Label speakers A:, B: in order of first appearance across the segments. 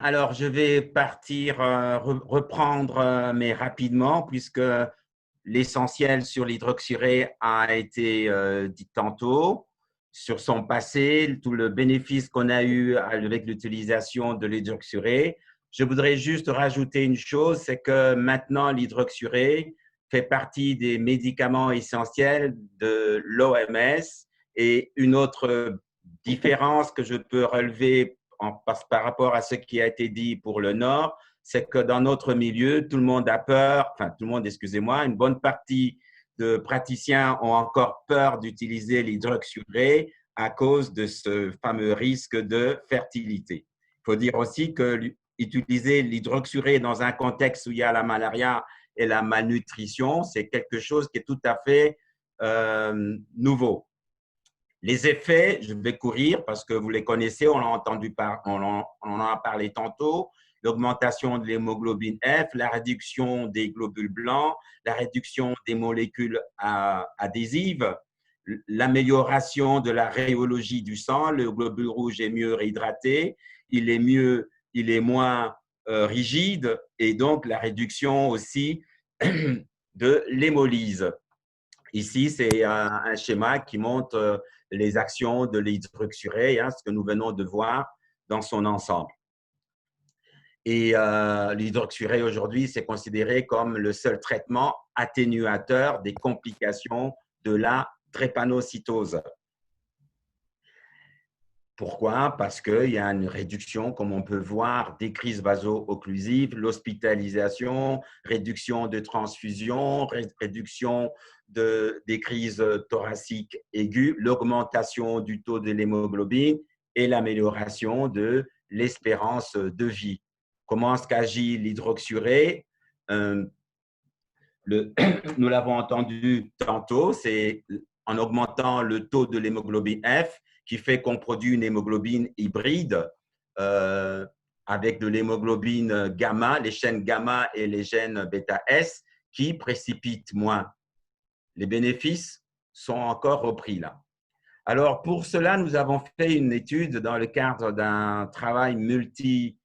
A: Alors, je vais partir, reprendre, mais rapidement, puisque l'essentiel sur l'hydroxyré a été dit tantôt, sur son passé, tout le bénéfice qu'on a eu avec l'utilisation de l'hydroxyré. Je voudrais juste rajouter une chose, c'est que maintenant, l'hydroxyré fait partie des médicaments essentiels de l'OMS. Et une autre différence que je peux relever par rapport à ce qui a été dit pour le Nord, c'est que dans notre milieu, tout le monde a peur, enfin tout le monde, excusez-moi, une bonne partie de praticiens ont encore peur d'utiliser l'hydroxyré à cause de ce fameux risque de fertilité. Il faut dire aussi que utiliser l'hydroxyré dans un contexte où il y a la malaria et la malnutrition, c'est quelque chose qui est tout à fait nouveau. Les effets, je vais courir parce que vous les connaissez, on en a parlé tantôt. L'augmentation de l'hémoglobine F, la réduction des globules blancs, la réduction des molécules adhésives, l'amélioration de la rhéologie du sang. Le globule rouge est mieux réhydraté, il est moins rigide, et donc la réduction aussi de l'hémolyse. Ici, c'est un schéma qui montre les actions de l'hydroxyré, ce que nous venons de voir dans son ensemble. Et l'hydroxyré aujourd'hui, c'est considéré comme le seul traitement atténuateur des complications de la drépanocytose. Pourquoi? Parce qu'il y a une réduction, comme on peut voir, des crises vaso-occlusives, l'hospitalisation, réduction de transfusion, réduction des crises thoraciques aiguës, l'augmentation du taux de l'hémoglobine et l'amélioration de l'espérance de vie. Comment est-ce qu'agit l'hydroxyré? Nous l'avons entendu tantôt, c'est en augmentant le taux de l'hémoglobine F qui fait qu'on produit une hémoglobine hybride avec de l'hémoglobine gamma, les chaînes gamma et les gènes bêta-S qui précipitent moins. Les bénéfices sont encore repris là. Alors, pour cela, nous avons fait une étude dans le cadre d'un travail multi-pays,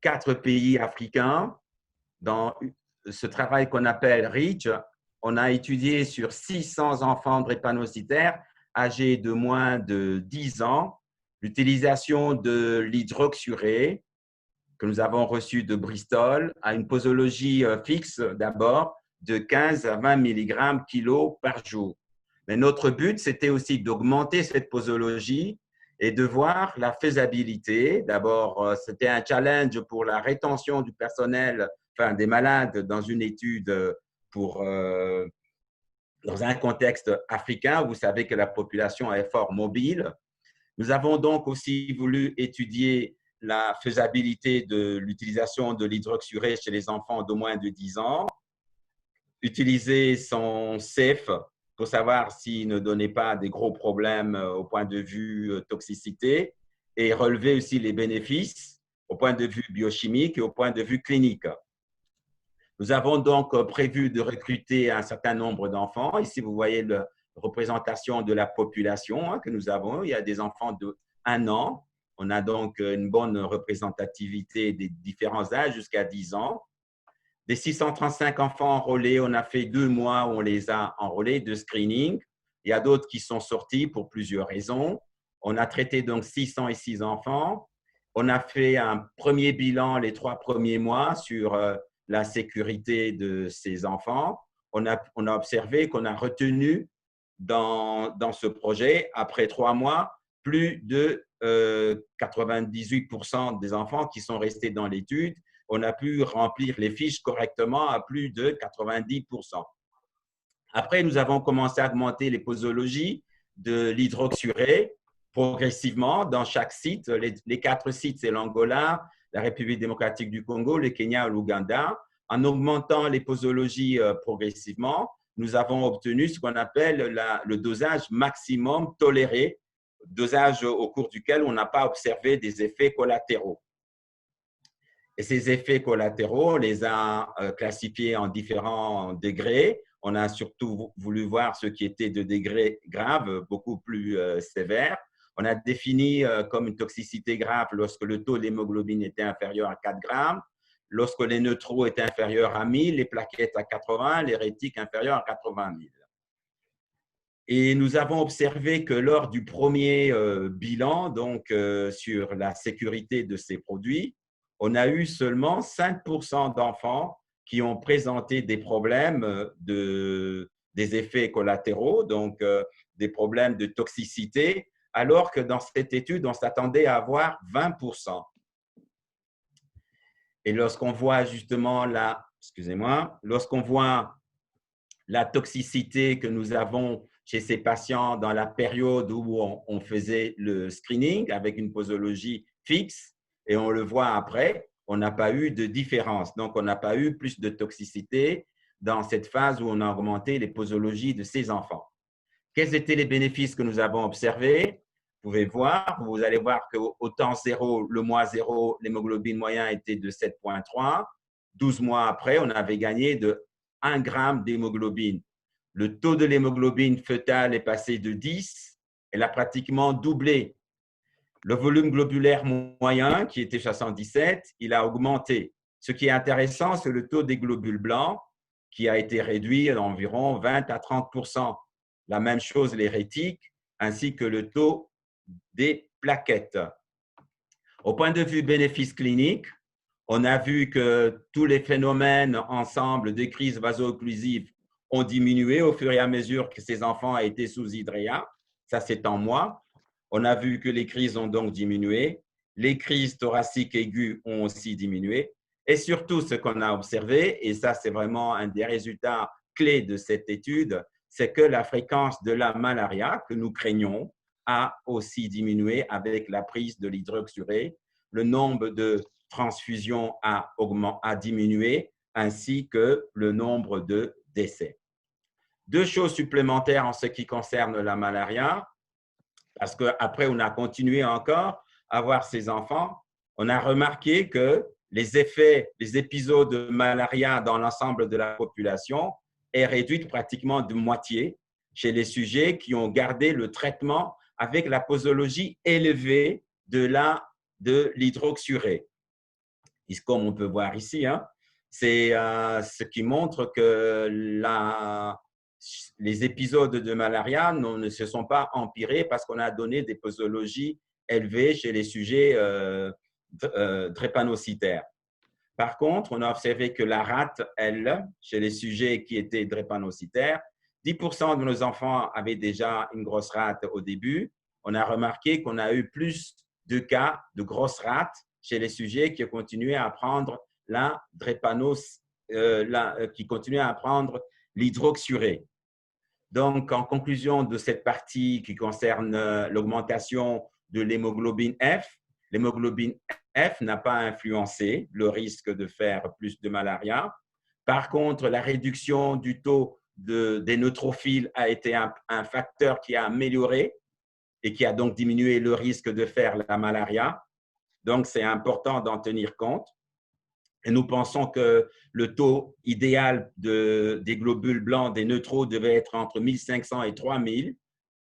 A: 4 pays africains, dans ce travail qu'on appelle REACH. On a étudié sur 600 enfants drépanocytaires âgés de moins de 10 ans l'utilisation de l'hydroxyré que nous avons reçu de Bristol à une posologie fixe d'abord de 15 à 20 mg kilo par jour. Mais notre but, c'était aussi d'augmenter cette posologie et de voir la faisabilité. D'abord, c'était un challenge pour la rétention du personnel, enfin des malades dans une étude dans un contexte africain. Vous savez que la population est fort mobile. Nous avons donc aussi voulu étudier la faisabilité de l'utilisation de l'hydroxyré chez les enfants d'au moins de 10 ans, utiliser son CEF pour savoir s'il ne donnait pas des gros problèmes au point de vue toxicité et relever aussi les bénéfices au point de vue biochimique et au point de vue clinique. Nous avons donc prévu de recruter un certain nombre d'enfants. Ici, vous voyez la représentation de la population que nous avons. Il y a des enfants de 1 an. On a donc une bonne représentativité des différents âges jusqu'à 10 ans. Des 635 enfants enrôlés, on a fait 2 mois où on les a enrôlés de screening. Il y a d'autres qui sont sortis pour plusieurs raisons. On a traité donc 606 enfants. On a fait un premier bilan les 3 premiers mois sur la sécurité de ces enfants. On a observé qu'on a retenu dans ce projet, après 3 mois, plus de 98% des enfants qui sont restés dans l'étude. On a pu remplir les fiches correctement à plus de 90%. Après, nous avons commencé à augmenter les posologies de l'hydroxyré progressivement dans chaque site. Les 4 sites, c'est l'Angola, la République démocratique du Congo, le Kenya et l'Ouganda. En augmentant les posologies progressivement, nous avons obtenu ce qu'on appelle le dosage maximum toléré, dosage au cours duquel on n'a pas observé des effets collatéraux. Et ces effets collatéraux, on les a classifiés en différents degrés. On a surtout voulu voir ce qui était de degrés graves, beaucoup plus sévères. On a défini comme une toxicité grave lorsque le taux d'hémoglobine était inférieur à 4 grammes, lorsque les neutraux étaient inférieurs à 1000, les plaquettes à 80, les rétiques inférieures à 80 000. Et nous avons observé que lors du premier bilan, donc sur la sécurité de ces produits, on a eu seulement 5% d'enfants qui ont présenté des problèmes des effets collatéraux, donc des problèmes de toxicité, alors que dans cette étude, on s'attendait à avoir 20%. Et lorsqu'on voit justement lorsqu'on voit la toxicité que nous avons chez ces patients dans la période où on faisait le screening avec une posologie fixe et on le voit après, on n'a pas eu de différence. Donc, on n'a pas eu plus de toxicité dans cette phase où on a augmenté les posologies de ces enfants. Quels étaient les bénéfices que nous avons observés? Vous allez voir qu'au temps zéro, le mois zéro, l'hémoglobine moyen était de 7,3. 12 mois après, on avait gagné de 1 gramme d'hémoglobine. Le taux de l'hémoglobine fœtale est passé de 10, elle a pratiquement doublé. Le volume globulaire moyen, qui était 77, il a augmenté. Ce qui est intéressant, c'est le taux des globules blancs, qui a été réduit d'environ 20 à 30%. La même chose les rétiques, ainsi que le taux des plaquettes. Au point de vue bénéfice clinique, on a vu que tous les phénomènes ensemble de crise vaso-occlusive ont diminué au fur et à mesure que ces enfants ont été sous hydréa. Ça, c'est en mois. On a vu que les crises ont donc diminué. Les crises thoraciques aiguës ont aussi diminué. Et surtout, ce qu'on a observé, et ça, c'est vraiment un des résultats clés de cette étude, c'est que la fréquence de la malaria que nous craignons a aussi diminué avec la prise de l'hydroxurée. Le nombre de transfusions a diminué, ainsi que le nombre de décès. Deux choses supplémentaires en ce qui concerne la malaria, parce qu'après, on a continué encore à voir ces enfants. On a remarqué que les épisodes de malaria dans l'ensemble de la population est réduit pratiquement de moitié chez les sujets qui ont gardé le traitement avec la posologie élevée de l'hydroxurée. Comme on peut voir ici, hein, c'est ce qui montre que les épisodes de malaria ne se sont pas empirés parce qu'on a donné des posologies élevées chez les sujets drépanocytaires. Par contre, on a observé que la rate, elle, chez les sujets qui étaient drépanocytaires, 10% de nos enfants avaient déjà une grosse rate au début. On a remarqué qu'on a eu plus de cas de grosses rates chez les sujets qui continuaient à prendre qui continuaient à prendre l'hydroxurée. Donc, en conclusion de cette partie qui concerne l'augmentation de l'hémoglobine F, l'hémoglobine F n'a pas influencé le risque de faire plus de malaria. Par contre, la réduction du taux des neutrophiles a été un facteur qui a amélioré et qui a donc diminué le risque de faire la malaria. Donc, c'est important d'en tenir compte. Et nous pensons que le taux idéal des globules blancs, des neutraux, devait être entre 1500 et 3000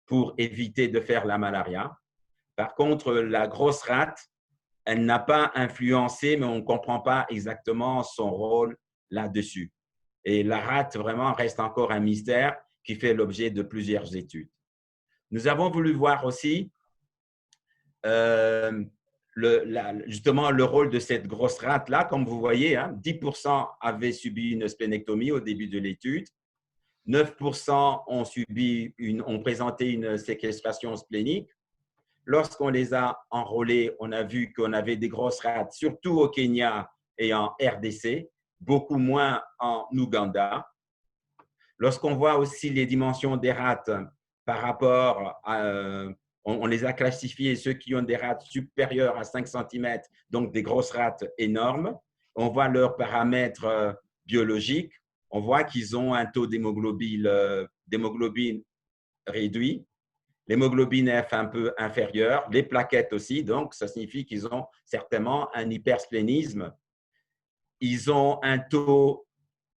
A: pour éviter de faire la malaria. Par contre, la grosse rate, elle n'a pas influencé, mais on ne comprend pas exactement son rôle là-dessus. Et la rate, vraiment, reste encore un mystère qui fait l'objet de plusieurs études. Nous avons voulu voir aussi justement le rôle de cette grosse rate-là. Comme vous voyez, hein, 10% avaient subi une splénectomie au début de l'étude, 9% ont présenté une séquestration splénique. Lorsqu'on les a enrôlés, on a vu qu'on avait des grosses rates, surtout au Kenya et en RDC, beaucoup moins en Ouganda. Lorsqu'on voit aussi les dimensions des rates par rapport à… On les a classifiés, ceux qui ont des rates supérieures à 5 cm, donc des grosses rates énormes. On voit leurs paramètres biologiques. On voit qu'ils ont un taux d'hémoglobine réduit. L'hémoglobine F un peu inférieure, les plaquettes aussi, donc ça signifie qu'ils ont certainement un hypersplénisme. Ils ont un taux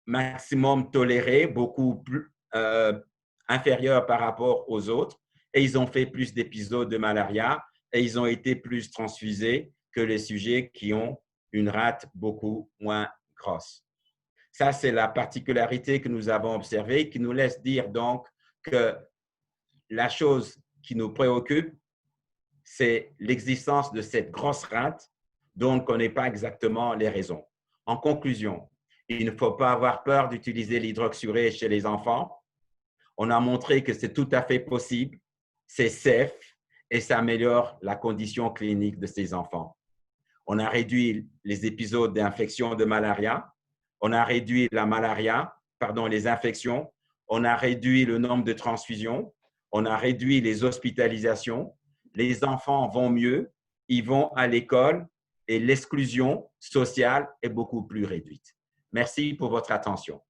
A: maximum toléré beaucoup plus inférieur par rapport aux autres. et ils ont fait plus d'épisodes de malaria et ils ont été plus transfusés que les sujets qui ont une rate beaucoup moins grosse. Ça, c'est la particularité que nous avons observée qui nous laisse dire donc que la chose qui nous préoccupe, c'est l'existence de cette grosse rate dont on ne connaît pas exactement les raisons. En conclusion, il ne faut pas avoir peur d'utiliser l'hydroxyurée chez les enfants. On a montré que c'est tout à fait possible, c'est safe et ça améliore la condition clinique de ces enfants. On a réduit les épisodes d'infection de malaria, on a réduit les infections, on a réduit le nombre de transfusions, on a réduit les hospitalisations, les enfants vont mieux, ils vont à l'école et l'exclusion sociale est beaucoup plus réduite. Merci pour votre attention.